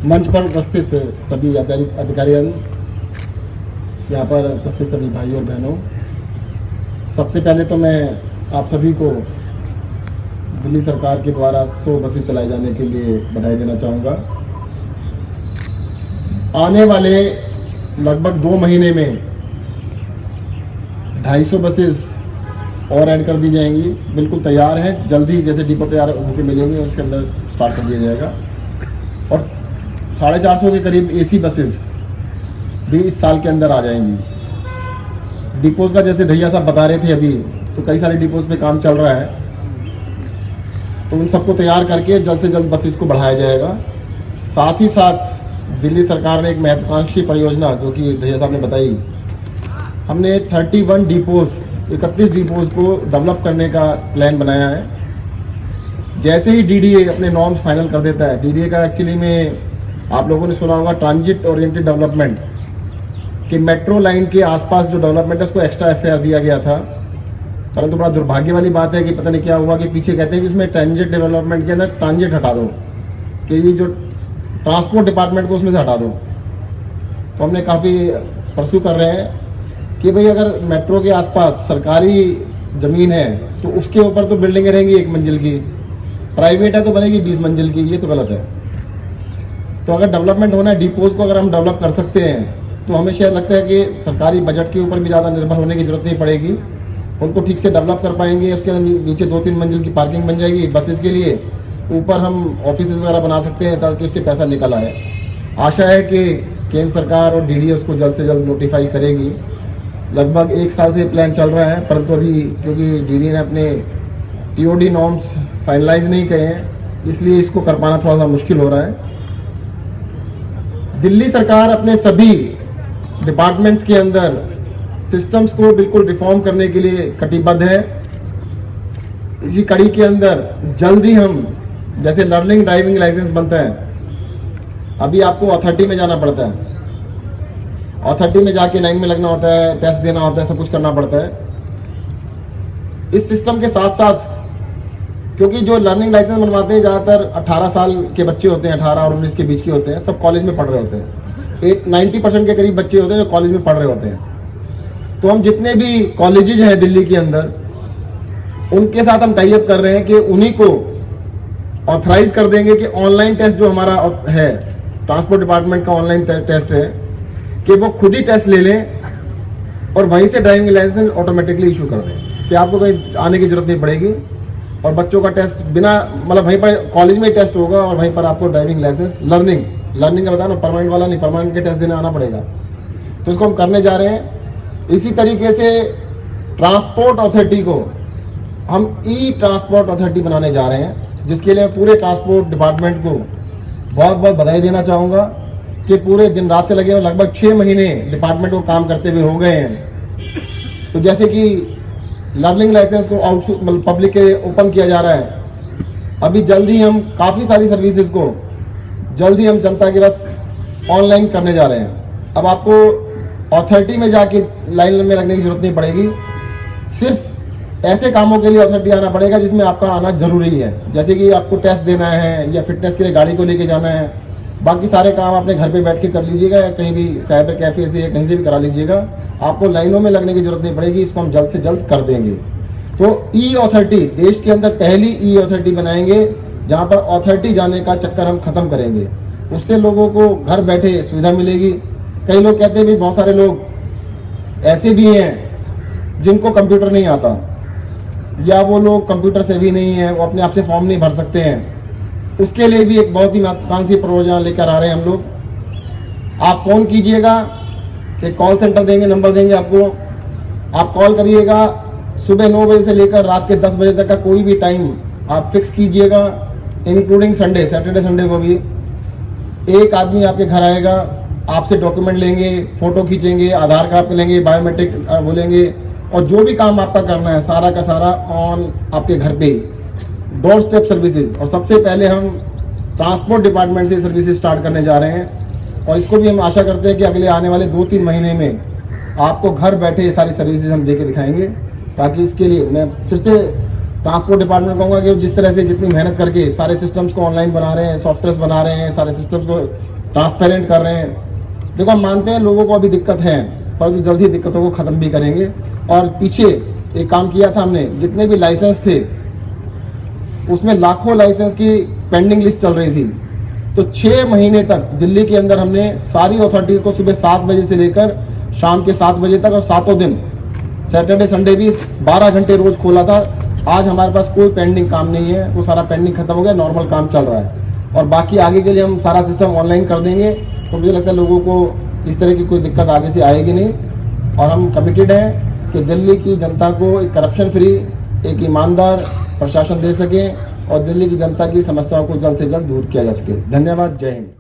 मंच पर उपस्थित सभी अधिकारियों, यहाँ पर उपस्थित सभी भाइयों और बहनों, सबसे पहले तो मैं आप सभी को दिल्ली सरकार के द्वारा 100 बसें चलाए जाने के लिए बधाई देना चाहूँगा। आने वाले लगभग 2 महीने में 250 बसेस और ऐड कर दी जाएंगी। बिल्कुल तैयार है, जल्दी जैसे डिपो तैयार होकर मिलेंगे उसके अंदर स्टार्ट कर दिया जाएगा। और 450 के करीब एसी बसेस भी इस साल के अंदर आ जाएंगी। डिपोज का जैसे भैया साहब बता रहे थे अभी, तो कई सारे डिपोज पे काम चल रहा है, तो उन सबको तैयार करके जल्द से जल्द बसेस को बढ़ाया जाएगा। साथ ही साथ दिल्ली सरकार ने एक महत्वाकांक्षी परियोजना, जो कि भैया साहब ने बताई, हमने 31 डिपोज 31 डिपोज को डेवलप करने का प्लान बनाया है। जैसे ही डीडीए अपने नॉर्म्स फाइनल कर देता है, डीडीए का एक्चुअली में आप लोगों ने सुना होगा ट्रांजिट ओरिएंटेड डेवलपमेंट, कि मेट्रो लाइन के आसपास जो डेवलपमेंट है उसको एक्स्ट्रा एफआईआर दिया गया था। परंतु बड़ा दुर्भाग्य वाली बात है कि पता नहीं क्या हुआ कि पीछे कहते हैं कि इसमें ट्रांजिट डेवलपमेंट के अंदर ट्रांजिट हटा दो, कि ये जो ट्रांसपोर्ट डिपार्टमेंट को उसमें से हटा दो। तो हमने काफ़ी परसू कर रहे हैं कि भाई अगर मेट्रो के आसपास सरकारी ज़मीन है तो उसके ऊपर तो बिल्डिंगें रहेंगी 1 मंजिल की, प्राइवेट है तो बनेगी 20 मंजिल की, ये तो गलत है। तो अगर डेवलपमेंट होना है, डिपोज को अगर हम डेवलप कर सकते हैं, तो हमें शायद लगता है कि सरकारी बजट के ऊपर भी ज़्यादा निर्भर होने की जरूरत नहीं पड़ेगी। उनको ठीक से डेवलप कर पाएंगे, उसके नीचे 2-3 मंजिल की पार्किंग बन जाएगी बसेस के लिए, ऊपर हम ऑफिस वगैरह बना सकते हैं ताकि उससे पैसा निकल आए। आशा है कि केंद्र सरकार और डीडीए उसको जल्द से जल्द नोटिफाई करेगी। लगभग 1 साल से प्लान चल रहा है, परंतु अभी क्योंकि डीडीए ने अपने टीओडी नॉर्म्स फाइनलाइज नहीं किए हैं, इसलिए इसको कर पाना थोड़ा सा मुश्किल हो रहा है। दिल्ली सरकार अपने सभी डिपार्टमेंट्स के अंदर सिस्टम्स को बिल्कुल रिफॉर्म करने के लिए कटिबद्ध है। इसी कड़ी के अंदर जल्द ही हम, जैसे लर्निंग ड्राइविंग लाइसेंस बनता है, अभी आपको अथॉरिटी में जाना पड़ता है, अथॉरिटी में जाके लाइन में लगना होता है, टेस्ट देना होता है, सब कुछ करना पड़ता है। इस सिस्टम के साथ साथ, क्योंकि जो लर्निंग लाइसेंस बनवाते हैं ज़्यादातर 18 साल के बच्चे होते हैं, 18 और 19 के बीच के होते हैं, सब कॉलेज में पढ़ रहे होते हैं। 90% के करीब बच्चे होते हैं जो कॉलेज में पढ़ रहे होते हैं। तो हम जितने भी कॉलेजेज हैं दिल्ली के अंदर, उनके साथ हम टाई अप कर रहे हैं कि उन्हीं को ऑथराइज कर देंगे कि ऑनलाइन टेस्ट जो हमारा है, ट्रांसपोर्ट डिपार्टमेंट का ऑनलाइन टेस्ट है, कि वो खुद ही टेस्ट ले लें और वहीं से ड्राइविंग लाइसेंस ऑटोमेटिकली इशू कर दें, कि आपको कहीं आने की जरूरत नहीं पड़ेगी। और बच्चों का टेस्ट बिना, मतलब वहीं पर कॉलेज में ही टेस्ट होगा और वहीं पर आपको ड्राइविंग लाइसेंस लर्निंग का बताना, परमानेंट वाला नहीं, परमानेंट के टेस्ट देने आना पड़ेगा। तो इसको हम करने जा रहे हैं। इसी तरीके से ट्रांसपोर्ट अथॉरिटी को हम ई ट्रांसपोर्ट अथॉरिटी बनाने जा रहे हैं, जिसके लिए पूरे ट्रांसपोर्ट डिपार्टमेंट को बहुत बहुत बधाई देना चाहूँगा कि पूरे दिन रात से लगे हुए, लगभग 6 महीने डिपार्टमेंट को काम करते हुए हो गए हैं। तो जैसे कि लर्निंग लाइसेंस को मतलब पब्लिक के ओपन किया जा रहा है, अभी जल्दी हम काफ़ी सारी सर्विसेज को जल्दी हम जनता के बस ऑनलाइन करने जा रहे हैं। अब आपको अथॉरिटी में जाके लाइन में लगने की जरूरत नहीं पड़ेगी, सिर्फ ऐसे कामों के लिए अथॉरिटी आना पड़ेगा जिसमें आपका आना जरूरी है, जैसे कि आपको टेस्ट देना है या फिटनेस के लिए गाड़ी को लेके जाना है। बाकी सारे काम अपने घर पे बैठ के कर लीजिएगा या कहीं भी साइबर कैफे से या कहीं से भी करा लीजिएगा, आपको लाइनों में लगने की जरूरत नहीं पड़ेगी। इसको हम जल्द से जल्द कर देंगे। तो ई अथॉरिटी, देश के अंदर पहली ई अथॉरिटी बनाएंगे, जहाँ पर अथॉरिटी जाने का चक्कर हम खत्म करेंगे। उससे लोगों को घर बैठे सुविधा मिलेगी। कई लोग कहते हैं भी, बहुत सारे लोग ऐसे भी हैं जिनको कंप्यूटर नहीं आता, या वो लोग कंप्यूटर से भी नहीं है, वो अपने आप से फॉर्म नहीं भर सकते हैं। उसके लिए भी एक बहुत ही महत्वाकांक्षी परियोजना लेकर आ रहे हैं हम लोग। आप फोन कीजिएगा, एक कॉल सेंटर देंगे, नंबर देंगे आपको, आप कॉल करिएगा। सुबह 9 बजे से लेकर रात के 10 बजे तक का कोई भी टाइम आप फिक्स कीजिएगा, इंक्लूडिंग संडे, सैटरडे संडे को भी। एक आदमी आपके घर आएगा, आपसे डॉक्यूमेंट लेंगे, फोटो खींचेंगे, आधार कार्ड लेंगे, बायोमेट्रिक बोलेंगे, और जो भी काम आपका करना है सारा का सारा ऑन आपके घर पे, डोर स्टेप सर्विसेज। और सबसे पहले हम ट्रांसपोर्ट डिपार्टमेंट से सर्विसेज स्टार्ट करने जा रहे हैं, और इसको भी हम आशा करते हैं कि अगले आने वाले 2-3 महीने में आपको घर बैठे ये सारी सर्विसेज हम दे के दिखाएंगे। ताकि इसके लिए मैं फिर से ट्रांसपोर्ट डिपार्टमेंट कहूँगा कि जिस तरह से जितनी मेहनत करके सारे सिस्टम्स को ऑनलाइन बना रहे हैं, सॉफ्टवेयर बना रहे हैं, सारे सिस्टम्स को ट्रांसपेरेंट कर रहे हैं। देखो, हम मानते हैं लोगों को अभी दिक्कत है, परंतु जल्द ही दिक्कतों को ख़त्म भी करेंगे। और पीछे एक काम किया था हमने, जितने भी लाइसेंस थे उसमें लाखों लाइसेंस की पेंडिंग लिस्ट चल रही थी। तो 6 महीने तक दिल्ली के अंदर हमने सारी अथॉरिटीज़ को सुबह 7 बजे से लेकर शाम के 7 बजे तक और 7 दिन सैटरडे संडे भी 12 घंटे रोज खोला था। आज हमारे पास कोई पेंडिंग काम नहीं है, वो सारा पेंडिंग खत्म हो गया, नॉर्मल काम चल रहा है। और बाकी आगे के लिए हम सारा सिस्टम ऑनलाइन कर देंगे, तो मुझे लगता है लोगों को इस तरह की कोई दिक्कत आगे से आएगी नहीं। और हम कमिटेड हैं कि दिल्ली की जनता को एक करप्शन फ्री, एक ईमानदार प्रशासन दे सकें और दिल्ली की जनता की समस्याओं को जल्द से जल्द दूर किया जा सके। धन्यवाद। जय हिंद।